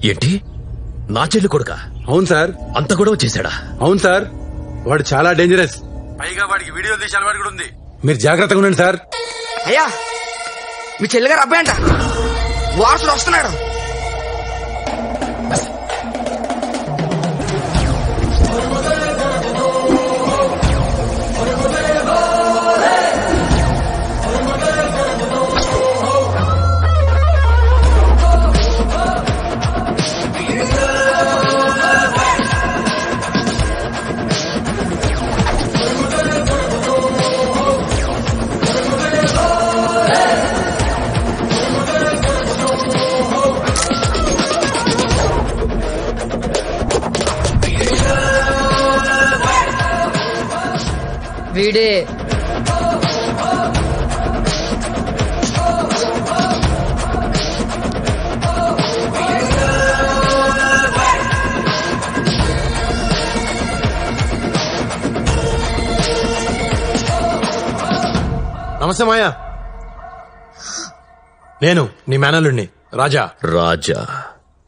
ఏంటి, నా చెల్లి కొడుకా? అవును సార్. అంత గొడవ చేశాడా? అవును సార్, వాడు చాలా డేంజరస్. పైగా వాడికి వీడియో తీసే అలవాటు కూడా ఉంది. మీరు జాగ్రత్తగా ఉండండి సార్. అయ్యా, మీ చెల్లిగారు అబ్బాయి అంట, వారసుడు వస్తున్నాడు. వీడే నమస్తే మాయా, నేను నీ మేనల్లుడిని రాజా. రాజా,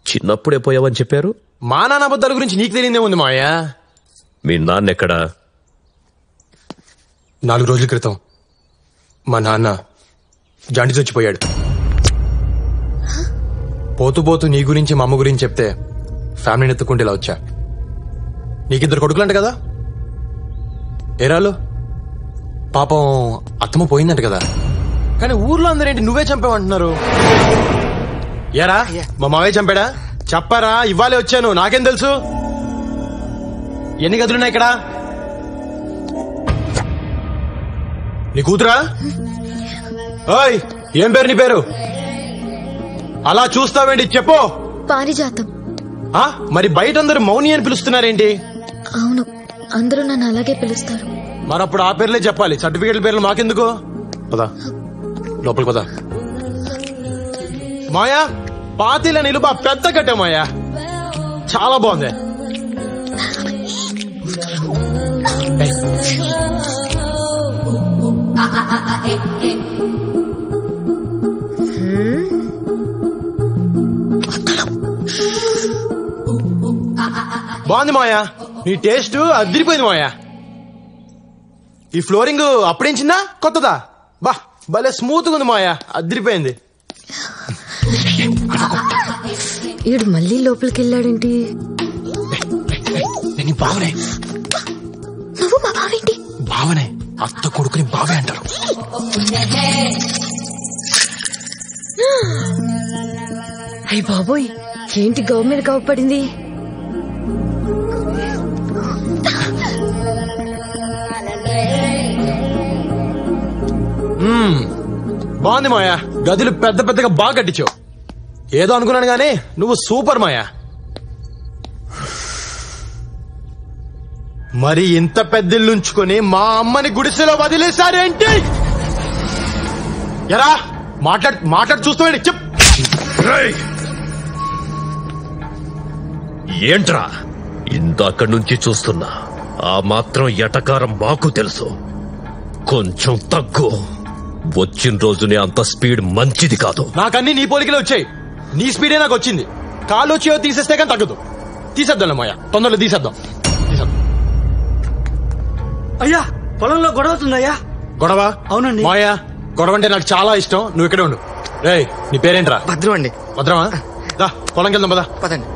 చిన్నప్పుడే పోయావని చెప్పారు. మా నాన్న అబద్ధాల గురించి నీకు తెలియదేముంది మాయా. మీ నాన్న ఎక్కడా? 4 రోజుల క్రితం మా నాన్న జాండీస్ వచ్చిపోయాడు. పోతూ పోతూ నీ గురించి మా అమ్మ గురించి చెప్తే ఫ్యామిలీని ఎత్తుకుంటే ఇలా వచ్చా. నీకిద్దరు కొడుకులంట కదా, ఏరాలు పాపం అత్తమ్మ పోయిందంట కదా. కానీ ఊర్లో అందరేంటి నువ్వే చంపావంటున్నారు. ఏరా మా మావయ్య చంపాడా? చెప్పారా, ఇవ్వాలే వచ్చాను, నాకేం తెలుసు. ఎన్ని గదులున్నాయి ఇక్కడ? నీ కూతురా? ఓయ్, ఏం పేరు నీ పేరు? అలా చూస్తావేంటి, చెప్పు. పారిజాతం. మరి బయట అందరూ మౌని అని పిలుస్తున్నారేంటి? అవును, అందరూ నన్ను అలాగే పిలుస్తారు. మరప్పుడు ఆ పేర్లే చెప్పాలి, సర్టిఫికేట్ల పేర్లు మాకెందుకు? పదా లోపలికి పదా. మాయా, పాతీల నిలుబా పెద్ద కట్టే మాయా, చాలా బాగుంది. బాగుంది మాయా, నీ టేస్ట్ అదిరిపోయింది మాయా. ఈ ఫ్లోరింగ్ అప్పుడేంచిందా కొత్తదా? బా భలే స్మూత్ గా ఉంది మాయా, అదిరిపోయింది. ఈడు మళ్ళీ లోపలికి వెళ్ళాడేంటి? నేను బావనే. నువ్వు మా బావేంటి? బావనే, అత్త కొడుకుని బావే అంటారు. అయ్య బాబోయ్, ఏంటి గవ్ మీద గవ్ పడింది? బాగుంది మాయా, గదులు పెద్ద పెద్దగా బాగా కట్టించావు. ఏదో అనుకున్నాను గానీ నువ్వు సూపర్ మాయా. మరి ఇంత పెద్దిల్లుంచుకొని మా అమ్మని గుడిసెలో వదిలేశారేంటి? ఎరా మాట్లాడు చూస్తావేంటి? చెప్. ఏంట్రా, ఇందాక నుంచి చూస్తున్నా. ఆ మాత్రం ఎటకారం మాకు తెలుసు. కొంచెం తగ్గు. వచ్చిన రోజునే అంత స్పీడ్ మంచిది కాదు. నాకన్నీ నీ పోలికలే వచ్చాయి, నీ స్పీడే నాకు వచ్చింది. కాలు వచ్చి తీసేస్తే కానీ తగ్గదు. తీసేద్దాం మాయా, తొందరలో తీసేద్దాం. అయ్యా, పొలంలో గొడవ అవుతుందయ్యా. గొడవ? అవునండి మాయా, గొడవ అంటే నాకు చాలా ఇష్టం. నువ్వు ఇక్కడే ఉండు. రేయ్, నీ పేరేంట్రా? భద్రం అండి. భద్రమా? దా పొలంకి వెళ్దాం పదా. పదండి.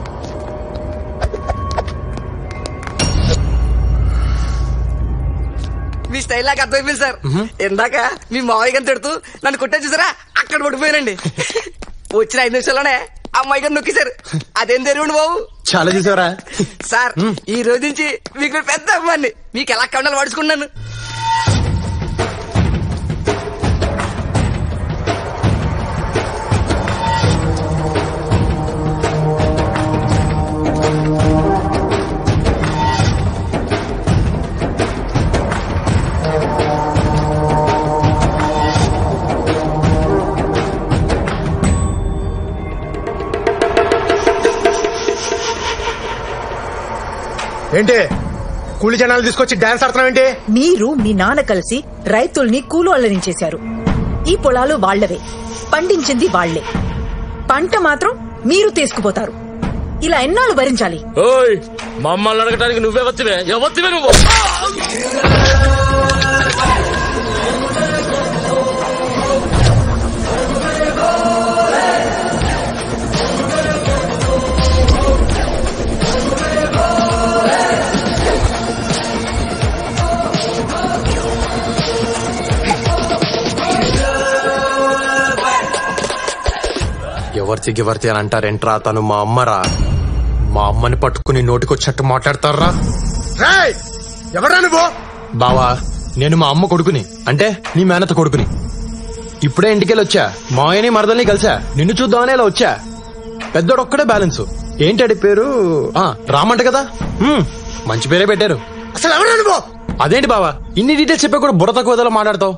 మీ స్టైల్ నాకు అర్థమైపోయింది సార్. ఇందాక మీ మావయ్య గారిని తిడుతూ నన్ను కొట్టే చూసారా, అక్కడ పడిపోయానండి. వచ్చిన 5 నిమిషాల్లోనే అమ్మాయి గారు నొక్కేశారు. అదేం జరిగింది బాబు? చాలా చూసావరా సార్, ఈ రోజు నుంచి మీకు పెద్ద అమ్మాయిని, మీకు ఎలా కండాలు పడుచుకున్నాను. ఏంటి కూలి జనాలు తీసుకొచ్చి డాన్స్ ఆడుతున్నావేంటి? మీరు మీ నాన్న కలిసి రైతుల్ని కూలోళ్ళని చేశారు. ఈ పొలాలు వాళ్లవే, పండించింది వాళ్లే, పంట మాత్రం మీరు తీసుకుపోతారు. ఇలా ఎన్నాళ్ళు భరించాలి? ఓయ్ మమ్మల్ని అడగటానికి నువ్వే వత్తివే ఎవత్తివే నువ్వు. ఎవర్తి గివర్తి అని అంటారేంట్రా? తను మా అమ్మరా. మా అమ్మని పట్టుకుని నోటికొచ్చినట్టు మాట్లాడతారా? ఎవరా నువ్వు? బావా, నేను మా అమ్మ కొడుకుని, అంటే నీ మేనత కొడుకుని. ఇప్పుడే ఇంటికెళ్ళి వచ్చా. మాయని మరదల్ని కలిసా. నిన్ను చూద్దామని ఇలా వచ్చా. పెద్దోడొక్కడే బ్యాలెన్స్. ఏంటి పేరు? రామంట కదా. మంచి పేరే పెట్టారు. అసలు ఎవరా నువ్వు? అదేంటి బావా, ఇన్ని డీటెయిల్స్ చెప్పా కూడా బుర్ర తక్కువ విధాలో మాట్లాడతావు?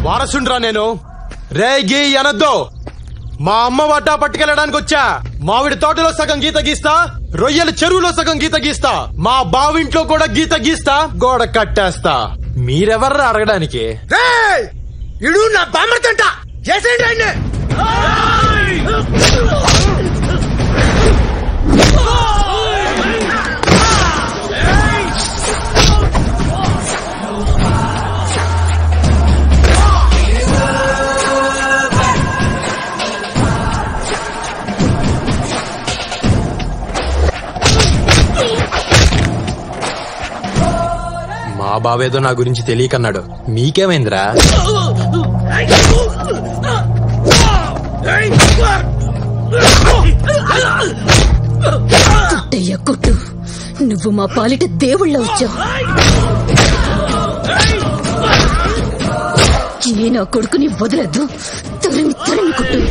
వారసుండ్రా నేను. రేగి అనద్దు. మా అమ్మ వాటా పట్టుకెళ్ళడానికి వచ్చా. మావిడి తోటలో సగం గీత గీస్తా, రొయ్యల చెరువులో సగం గీత గీస్తా, మా బావింట్లో కూడా గీత గీస్తా, గోడ కట్టేస్తా. మీరెవర్రా అడగడానికి? ఇడు నా బామ్మర్తంట చేసేయండి. మా బావేదో నా గురించి తెలియకన్నాడు. మీకేమైందిరా? కొట్టయ్య కొట్టు. నువ్వు మా పాలిట దేవుళ్ళ వచ్చావు. నా కొడుకుని వదలద్దు. తరిమి తరిమి కొట్టు.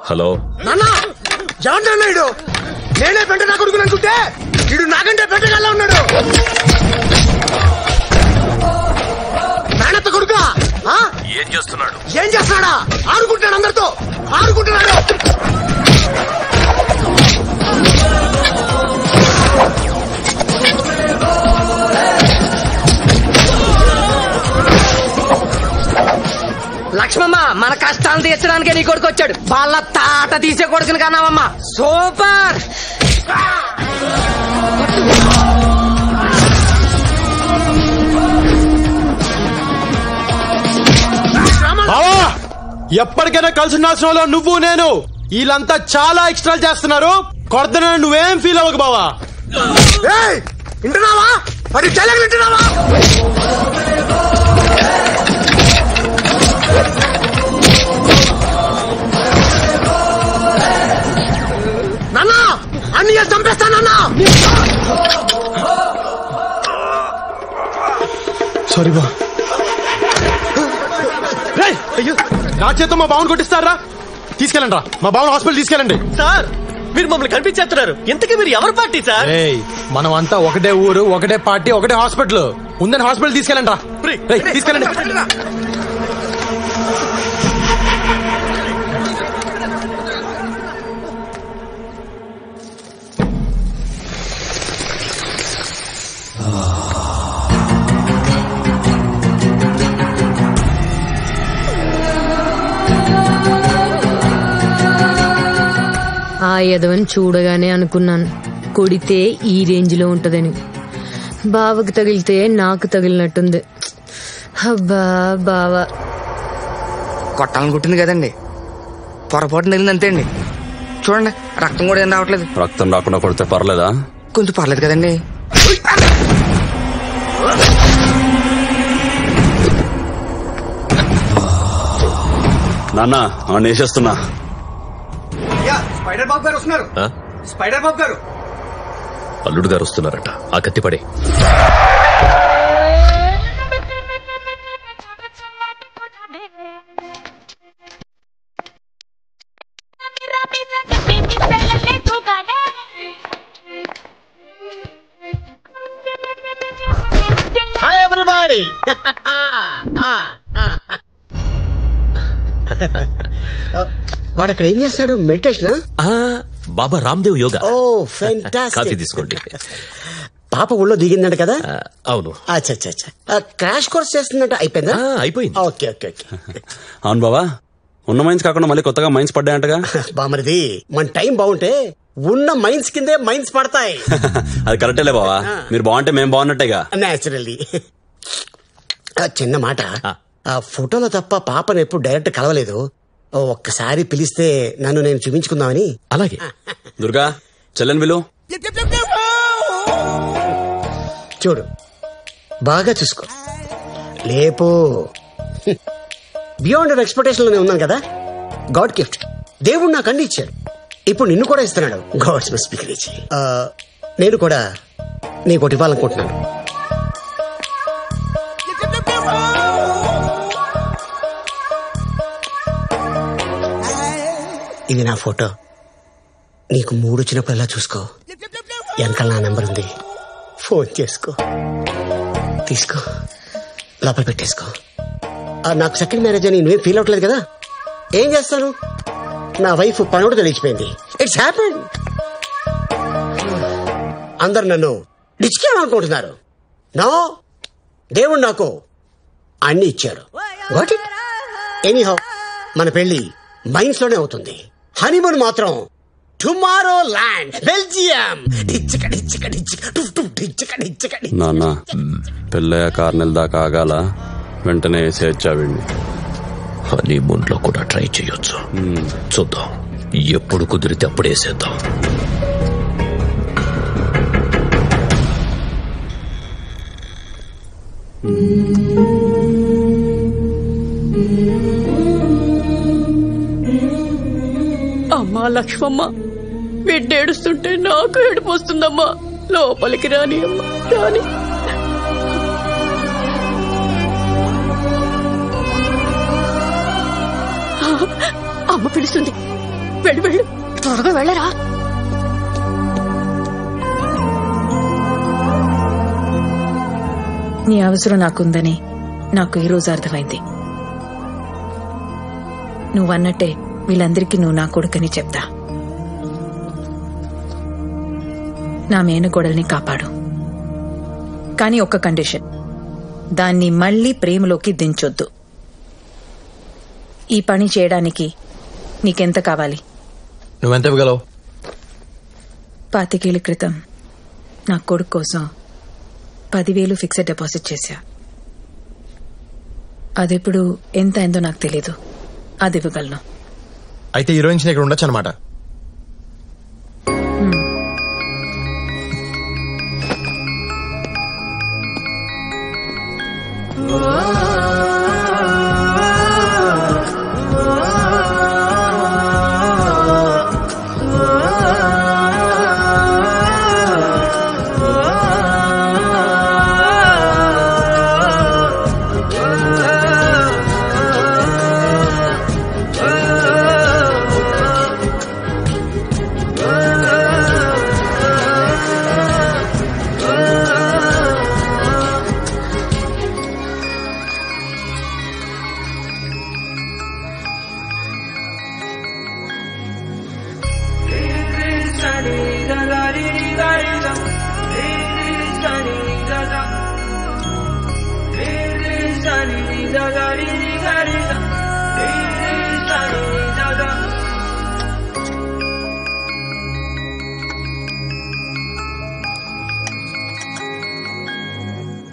హలో నాన్న, ఎవరినన్నా ఇడు? నేనే పెంట నా కొడుకుని అనుకుంటే ఇడు నాకంటే పెంటగల్లా ఉన్నాడు. నాన్నత్త కొడుకా? ఏం చేస్తున్నాడు? ఏం చేస్తున్నాడా? ఆడుకుంటున్నాడు, అందరితో ఆడుకుంటున్నాడు. లక్ష్మమ్మ, మన కష్టాలు తీర్చడానికే నీ కొడుకు వచ్చాడు. వాళ్ళ తాట తీసే కొడుకుని కన్నావమ్మా. సూపర్. బావా, ఎప్పటికైనా కలిసి ఉండాల్సిన వాళ్ళు నువ్వు నేను. వీళ్ళంతా చాలా ఎక్స్ట్రా చేస్తున్నారు. కొడతన నువ్వేం ఫీల్ అవ్వకు బావా. వింటున్నావా? మరి చెల్లెలు వింటున్నావా? నాన్న, అన్ని చంపేస్తానన్నా. సారీ బా. అయ్యో, నా చేత మా బావను కొట్టిస్తారా? తీసుకెళ్ళండి రా, మా బావను హాస్పిటల్ తీసుకెళ్ళండి. సార్, మీరు మమ్మల్ని కనిపించేస్తున్నారు. ఇంతకీ మీరు ఎవరు పార్టీ సార్? మనం అంతా ఒకటే ఊరు, ఒకటే పార్టీ, ఒకటే హాస్పిటల్. ఉందని హాస్పిటల్ తీసుకెళ్ళండి రా. తీసుకెళ్ళండి. ఆ యదవని చూడగానే అనుకున్నాను కొడితే ఈ రేంజ్ లో ఉంటదని. బావకు తగిలితే నాకు తగిలినట్టుంది. అబ్బా బావా, కొట్టాలని కుట్టింది కదండి, పొరపాటు తగిలింది అంతే అండి. చూడండి, రక్తం కూడా ఏం రావట్లేదు. రక్తం రాకుండా కొడితే పర్లేదా? కొంచెం పర్లేదు కదండి. నాన్న వేసేస్తున్నా. స్పైడర్ బాబు గారు వస్తున్నారు. స్పైడర్ బాబు గారు, అల్లుడు గారు వస్తున్నారట. ఆ కత్తిపడే. వాడు అక్కడ ఏం చేస్తాడు? మెడిటేషన్? బాబా Ramdev yoga. Oh fantastic. Coffee తీసుకోండి. పాప ఊళ్ళో దిగిందంట కదా? అవును. క్రాష్ కోర్స్ చేస్తుందంట. అయిపోయిందా? అయిపోయింది. Okay okay okay. అవును బావా, ఉన్న మైన్స్ కాకుండా మళ్ళీ కొత్తగా మైన్స్ పడ్డాయంటగా? బామరిది, మన టైం బాగుంటే ఉన్న మైన్స్ కిందే మైన్స్ పడతాయి. అది కరెక్టేలే బావా, మీరు బాగుంటే మేము బాగున్నట్టేగా. నేచురల్లీ. చిన్న మాట, ఆ ఫోటోలో తప్ప పాపను ఎప్పుడు డైరెక్ట్ కలవలేదు. ఒక్కసారి పిలిస్తే నన్ను నేను చూపించుకుందామని. అలాగే. దుర్గా, చెల్లెని విలు. చూడు, బాగా చూసుకో. లేపు. బియాండ్ ఎక్స్పెక్టేషన్ లోనే ఉన్నాను కదా. God gift. దేవుడు నాకు అన్ని ఇచ్చాడు, ఇప్పుడు నిన్ను కూడా ఇస్తున్నాడు. God's must be crazy. నేను కూడా నీకు ఇవ్వాలనుకుంటున్నాను. ఇది నా ఫోటో. నీకు మూడు వచ్చినప్పుడల్లా చూసుకో. వెనకాల నా నెంబర్ ఉంది, ఫోన్ చేసుకో. తీసుకో, లోపల పెట్టేసుకో. నాకు సెకండ్ మ్యారేజ్ అని నువ్వేం ఫీల్ అవట్లేదు కదా? ఏం చేస్తాను, నా వైఫ్ పనుడు తెలిసిపోయింది. It's happen. అందరు నన్ను డిచ్కేమనుకుంటున్నారు. నో, దేవుడు నాకు అన్ని ఇచ్చాడు. వాట్ ఇట్ ఎనీహౌ, మన పెళ్లి మైన్స్ లోనే అవుతుంది. హనీమూన్ మాత్రం టుమారో ల్యాండ్, బెల్జియం. నాన్న, పెళ్ళయ్యాక 6 నెలల దాకా ఆగాల, వెంటనే వేసేయచ్చా వీడిని? హనీమూన్ లో కూడా ట్రై చేయొచ్చు. చూద్దాం, ఎప్పుడు కుదిరితే అప్పుడు వేసేద్దాం. అమ్మా లక్ష్మమ్మ, బిడ్డేడుస్తుంటే నాకు ఏడుపు వస్తుందమ్మా. లోపలికి రాని అమ్మా, రాని. అమ్మ పిలుస్తుంది, వెళ్ళు వెళ్ళు, త్వరగా వెళ్ళరా. నీ అవసరం నాకుందని నాకు ఈరోజు అర్థమైంది. నువ్వన్నట్టే వీళ్ళందరికీ నువ్వు నా కొడుకని చెప్తా. నా మేనకోడల్ని కాపాడు, కానీ ఒక్క కండిషన్, దాన్ని మళ్లీ ప్రేమలోకి దించొద్దు. ఈ పని చేయడానికి నీకెంత కావాలి? నువ్వెంత ఇవ్వగలవు? 25 ఏళ్ల క్రితం నా కొడుకు కోసం 10,000 ఫిక్స్డ్ డిపాజిట్ చేశా. అదెప్పుడు ఎంత అయిందో నాకు తెలీదు. అది ఇవ్వగలను. అయితే హీరోయిన్స్ ఇక్కడ ఉండొచ్చు అనమాట.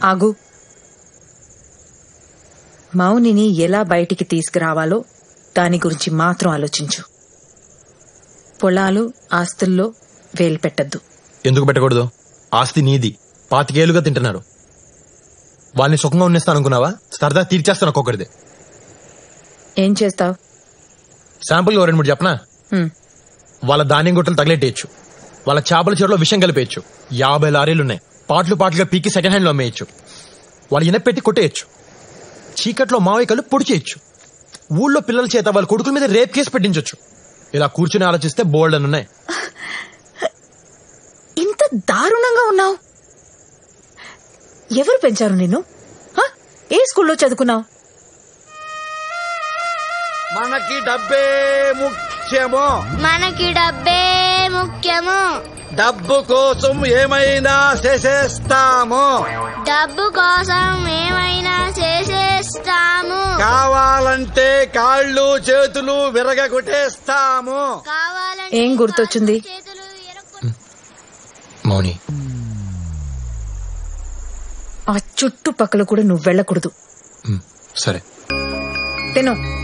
ఆగు. మౌనిని ఎలా బయటికి తీసుకురావాలో దాని గురించి మాత్రం ఆలోచించు. పొలాలు ఆస్తుల్లో వేలు పెట్టద్దు. ఎందుకు పెట్టకూడదు? ఆస్తి నీది, 25 ఏళ్లుగా తింటున్నారు. వాళ్ళని సుఖంగా ఉన్నేస్తాను అనుకున్నావా? సరదా తీర్చేస్తాను ఒక్కొక్కడిదే. ఏం చేస్తావు? శాంపుల్ 2-3 చెప్పనా? వాళ్ళ ధాన్యం గుట్టలు తగిలెట్టేయచ్చు, వాళ్ళ చేపల చెరువులో విషం కలిపేయచ్చు, 50 లారీలున్నాయి, పాటలుగా పీకి సెకండ్ హ్యాండ్ లో అమ్మేయచ్చు, వాళ్ళు ఇనపెట్టి కొట్టేయచ్చు, చీకట్లో మావయ్యకలు పొడి చేయొచ్చు, ఊళ్ళో పిల్లల చేత వాళ్ళ కొడుకుల మీద రేప్ కేసు పెట్టించొచ్చు. ఇలా కూర్చుని ఆలోచిస్తే బోల్డ్ అని ఉన్నాయి. ఇంత దారుణంగా ఉన్నావు? ఎవరు పెంచారు నిన్ను? ఏ స్కూల్లో చదువుకున్నావు? మనకి డబ్బే ముఖ్యము. మనకి డబ్బే ముఖ్యము. డబ్బు కోసం ఏమైనా చేసేస్తాము. డబ్బు కోసం ఏమైనా చేసేస్తాము. కావాలంటే కాళ్ళు చేతులు విరగొట్టేస్తాము. కావాలంటే ఏం గుర్తొచ్చింది? మౌని, ఆ చుట్టుపక్కల కూడా నువ్వు వెళ్ళకూడదు. సరే తిను.